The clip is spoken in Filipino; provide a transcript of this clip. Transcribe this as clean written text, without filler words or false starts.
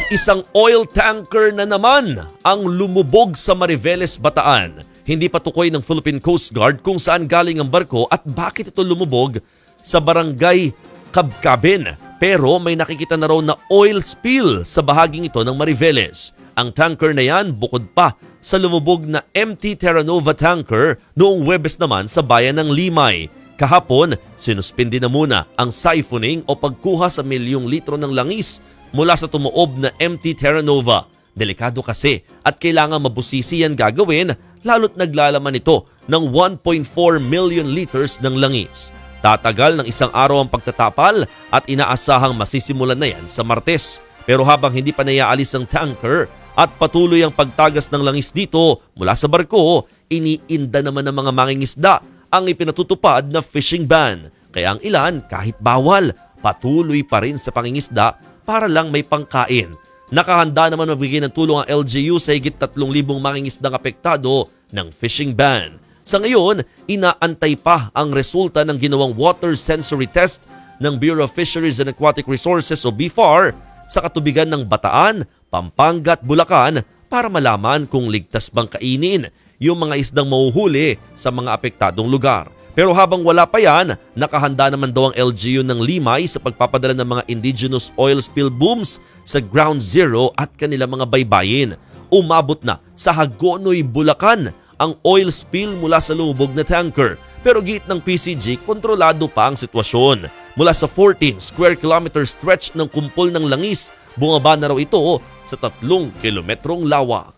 Isang oil tanker na naman ang lumubog sa Mariveles, Bataan. Hindi pa tukoy ng Philippine Coast Guard kung saan galing ang barko at bakit ito lumubog sa barangay Kabkabin. Pero may nakikita na raw na oil spill sa bahaging ito ng Mariveles. Ang tanker na yan bukod pa sa lumubog na MT Terra Nova tanker noong Huwebes naman sa bayan ng Limay. Kahapon, sinuspindi na muna ang siphoning o pagkuha sa milyong litro ng langis mula sa tumuob na MT Terra Nova. Delikado kasi at kailangan mabusisi yan gagawin lalo't naglalaman ito ng 1.4 million liters ng langis. Tatagal ng isang araw ang pagtatapal at inaasahang masisimulan na yan sa Martes. Pero habang hindi pa naiaalis ang tanker at patuloy ang pagtagas ng langis dito mula sa barko, iniinda naman ng mga mangingisda ang ipinatutupad na fishing ban. Kaya ang ilan kahit bawal, patuloy pa rin sa pangingisda para lang may pangkain. Nakahanda naman magbigay ng tulong ang LGU sa higit 3,000 mangingisdang apektado ng fishing ban. Sa ngayon, inaantay pa ang resulta ng ginawang water sensory test ng Bureau of Fisheries and Aquatic Resources o BFAR sa katubigan ng Bataan, Pampanga at Bulacan para malaman kung ligtas bang kainin yung mga isdang mahuhuli sa mga apektadong lugar. Pero habang wala pa yan, nakahanda naman daw ang LGU ng Limay sa pagpapadala ng mga indigenous oil spill booms sa Ground Zero at kanilang mga baybayin. Umabot na sa Hagonoy, Bulacan ang oil spill mula sa lumubog na tanker. Pero giit ng PCG, kontrolado pa ang sitwasyon. Mula sa 14 square kilometer stretch ng kumpol ng langis, bumaba na raw ito sa 3 kilometrong lawak.